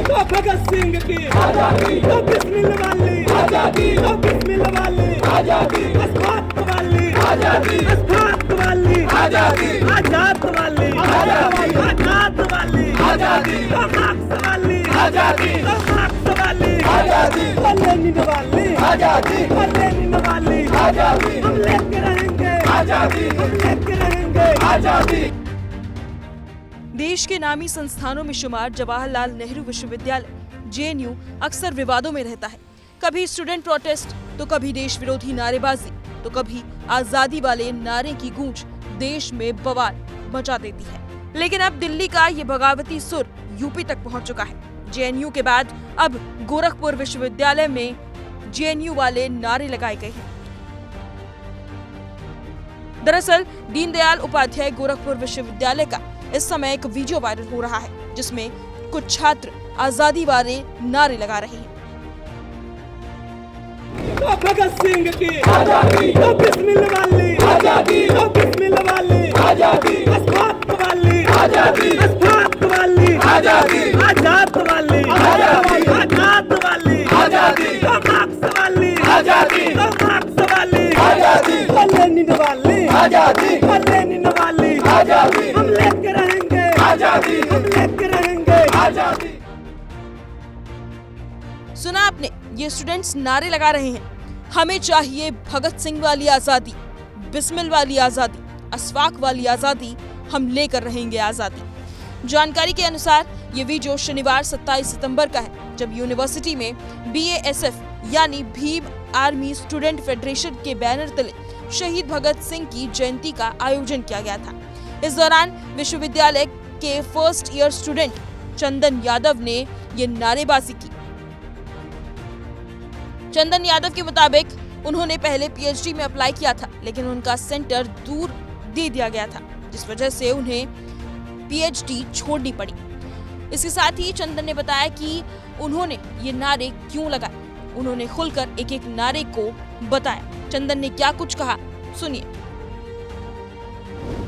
तो भगत सिंह की आजादी, तो बिस्मिल वाली आजादी, तो बिस्मिल वाली आजादी, अस्फाक वाली आजादी, अस्फाक वाली आजादी, आजाद वाली आजादी, आजाद वाली आजादी, तो मार्क्स वाली आजादी, तो मार्क्स वाली आजादी, तो लेनिन वाली आजादी, तो लेनिन वाली आजादी, हम लेके रहेंगे आजादी, हम लेके रहेंगे आजादी। देश के नामी संस्थानों में शुमार जवाहरलाल नेहरू विश्वविद्यालय जेएनयू अक्सर विवादों में रहता है। कभी स्टूडेंट प्रोटेस्ट, तो कभी देश विरोधी नारेबाजी, तो कभी आजादी वाले नारे की गूंज देश में बवाल मचा देती है। लेकिन अब दिल्ली का ये बगावती सुर यूपी तक पहुंच चुका है। जेएनयू के बाद अब गोरखपुर विश्वविद्यालय में जेएनयू वाले नारे लगाए गए हैं। दरअसल दीनदयाल उपाध्याय गोरखपुर विश्वविद्यालय का इस समय एक वीडियो वायरल हो रहा है, जिसमें कुछ छात्र आजादी वाले नारे लगा रहे हैं। तो भगत सिंह की आजादी, तो बिस्मिल वाली आजादी, तो बिस्मिल वाली आजादी, अस्फाक वाली आजादी, अस्फाक वाली आजादी, आजाद वाली आजादी, आजाद वाली आजादी, तो मार्क्स वाली आजादी, तो मार्क्स वाली आजादी, तो लेनिन वाली आजादी, तो लेनिन वाली आजादी, हम लेके रहेंगे आजादी, हम लेके रहेंगे आजादी। सुना आपने, ये स्टूडेंट्स नारे लगा रहे हैं, हमें चाहिए भगत सिंह वाली आजादी, बिस्मिल वाली आजादी, अस्फाक वाली आजादी, हम लेकर रहेंगे आजादी। जानकारी के अनुसार ये वीडियो शनिवार 27 सितंबर का है, जब यूनिवर्सिटी में BASF यानी भीम आर्मी स्टूडेंट फेडरेशन के बैनर तले शहीद भगत सिंह की जयंती का आयोजन किया गया था। इस दौरान विश्वविद्यालय के first year student Chandan Yadav ने ये नारेबाजी की। चंदन यादव के मुताबिक उन्होंने पहले PhD में अप्लाई किया था, लेकिन उनका सेंटर दूर दे दिया गया था, जिस वजह से उन्हें PhD छोड़नी पड़ी। इसके साथ ही चंदन ने बताया कि उन्होंने ये नारे क्यों लगाए। उन्होंने खुलकर एक एक नारे को बताया। चंदन ने क्या कुछ कहा, सुनिए।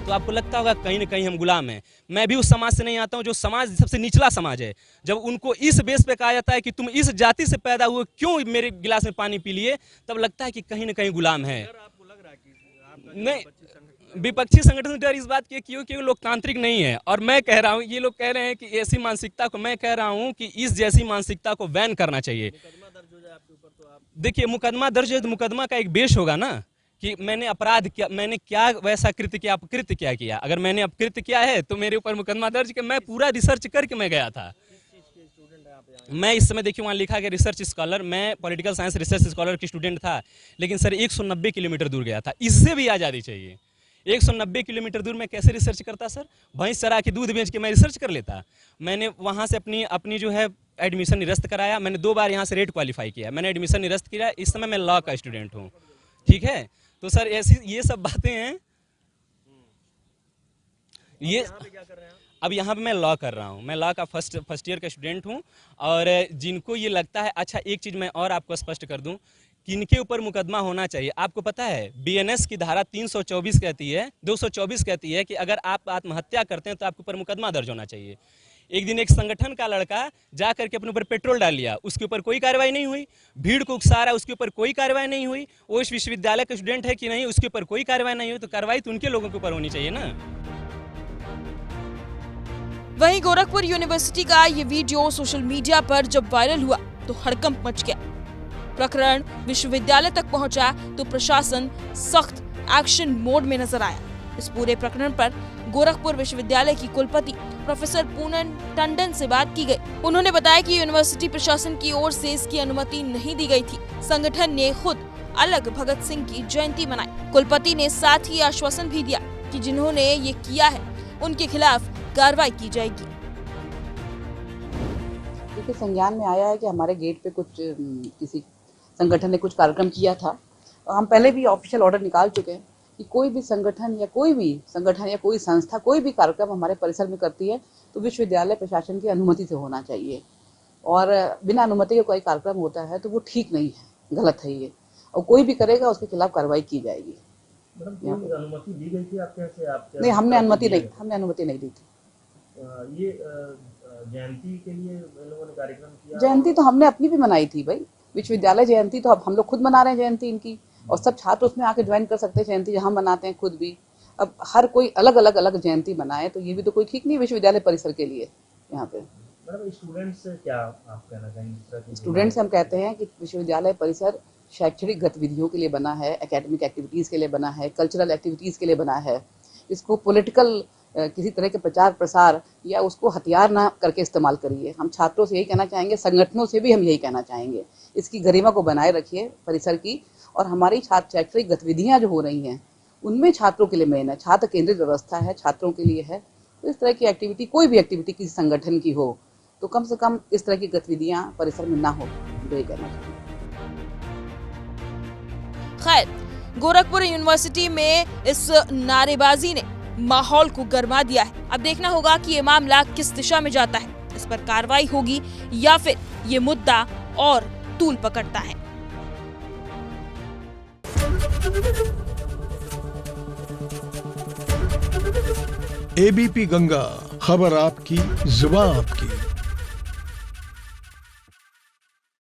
तो आपको लगता होगा कहीं ना कहीं हम गुलाम हैं। मैं भी उस समाज से नहीं आता हूं जो समाज सबसे निचला समाज है। जब उनको इस बेस पे कहा जाता है कि तुम इस जाति से पैदा हुए, क्यों मेरे गिलास में पानी पी लिए, तब लगता है कि कहीं ना कहीं गुलाम है। नहीं, विपक्षी संगठन डर इस बात की क्योंकि वो लोकतांत्रिक नहीं है। और मैं कह रहा हूँ, ये लोग कह रहे हैं कि ऐसी मानसिकता को, मैं कह रहा हूँ कि इस जैसी मानसिकता को बैन करना चाहिए। देखिए, मुकदमा दर्ज है तो मुकदमा का एक बेस होगा ना कि मैंने अपराध किया, मैंने क्या वैसा कृत्य किया, अपकृत्य क्या किया। अगर मैंने अपकृत्य किया है तो मेरे ऊपर मुकदमा दर्ज किया। मैं पूरा रिसर्च करके मैं गया था। मैं इस समय देखिए वहाँ लिखा गया रिसर्च स्कॉलर, मैं पॉलिटिकल साइंस रिसर्च स्कॉलर की स्टूडेंट था, लेकिन सर 190 किलोमीटर दूर गया था। इससे भी आज़ादी चाहिए। 190 किलोमीटर दूर मैं कैसे रिसर्च करता सर? भैंस चरा के दूध बेच के मैं रिसर्च कर लेता। मैंने वहाँ से अपनी जो है एडमिशन निरस्त कराया। मैंने 2 बार यहाँ से रेट क्वालिफाई किया, मैंने एडमिशन निरस्त किया। इस समय मैं लॉ का स्टूडेंट हूँ, ठीक है। तो सर ऐसी ये सब बातें हैं। ये अब यहाँ पे मैं लॉ कर रहा हूँ, मैं लॉ का फर्स्ट ईयर का स्टूडेंट हूँ। और जिनको ये लगता है, अच्छा एक चीज़ मैं और आपको स्पष्ट कर दूँ, किनके ऊपर मुकदमा होना चाहिए। आपको पता है BNS की धारा 324 कहती है, 224 कहती है कि अगर आप आत्महत्या करते हैं तो आपके ऊपर मुकदमा दर्ज होना चाहिए। एक दिन एक संगठन का लड़का जा करके अपने ऊपर पेट्रोल डाल लिया, उसके ऊपर कोई कार्रवाई नहीं हुई। भीड़ को उकसा रहा है, उसके ऊपर कोई कार्रवाई नहीं हुई। वो इस विश्वविद्यालय का स्टूडेंट है कि नहीं, उसके ऊपर कोई कार्रवाई नहीं हुई। तो कार्रवाई तो उनके लोगों के ऊपर होनी चाहिए ना। वहीं गोरखपुर यूनिवर्सिटी का ये वीडियो सोशल मीडिया पर जब वायरल हुआ तो हड़कंप मच गया। प्रकरण विश्वविद्यालय तक पहुंचा तो प्रशासन सख्त एक्शन मोड में नजर आया। इस पूरे प्रकरण पर गोरखपुर विश्वविद्यालय की कुलपति प्रोफेसर पूनम टंडन से बात की गई। उन्होंने बताया कि यूनिवर्सिटी प्रशासन की ओर से इसकी अनुमति नहीं दी गई थी। संगठन ने खुद अलग भगत सिंह की जयंती मनाई। कुलपति ने साथ ही आश्वासन भी दिया कि जिन्होंने ये किया है उनके खिलाफ कार्रवाई की जाएगी। देखिए, संज्ञान में आया है कि हमारे गेट पे कुछ किसी संगठन ने कुछ कार्यक्रम किया था। हम पहले भी ऑफिशियल ऑर्डर निकाल चुके हैं कि कोई भी संगठन या कोई संस्था कोई भी कार्यक्रम हमारे परिसर में करती है तो विश्वविद्यालय प्रशासन की अनुमति से होना चाहिए। और बिना अनुमति के कोई कार्यक्रम होता है तो वो ठीक नहीं है, गलत है ये। और कोई भी करेगा उसके खिलाफ कार्रवाई की जाएगी। अनुमति दी गई थी आपके यहाँ से? नहीं, हमने अनुमति नहीं दी थी। ये जयंती के लिए इन लोगों ने कार्यक्रम किया। जयंती तो हमने अपनी भी मनाई थी भाई, विश्वविद्यालय जयंती तो अब हम लोग खुद मना रहे हैं जयंती इनकी, और सब छात्र उसमें आके ज्वाइन कर सकते हैं जयंती, जहाँ मनाते हैं खुद भी। अब हर कोई अलग अलग जयंती मनाए तो ये भी तो कोई ठीक नहीं विश्वविद्यालय परिसर के लिए। यहाँ पे मैडम स्टूडेंट्स से क्या आप कहना चाहेंगे? स्टूडेंट से हम कहते हैं कि विश्वविद्यालय परिसर शैक्षणिक गतिविधियों के लिए बना है, एकेडमिक एक्टिविटीज़ के लिए बना है, कल्चरल एक्टिविटीज़ के लिए बना है। इसको पॉलिटिकल किसी तरह के प्रचार प्रसार या उसको हथियार ना करके इस्तेमाल करिए। हम छात्रों से यही कहना चाहेंगे, संगठनों से भी हम यही कहना चाहेंगे, इसकी गरिमा को बनाए रखिए परिसर की। और हमारी छात्र शैक्षणिक गतिविधियाँ जो हो रही हैं उनमें छात्रों के लिए मेन है, छात्र केंद्रित व्यवस्था है, छात्रों के लिए है। तो इस तरह की एक्टिविटी, कोई भी एक्टिविटी किसी संगठन की हो तो कम से कम इस तरह की गतिविधियां परिसर में ना हो, यही कहना चाहिए। खैर, गोरखपुर यूनिवर्सिटी में इस नारेबाजी ने माहौल को गर्मा दिया है। अब देखना होगा कि ये मामला किस दिशा में जाता है, इस पर कार्रवाई होगी या फिर ये मुद्दा और तूल पकड़ता है। एबीपी गंगा, खबर आपकी, जुबान आपकी।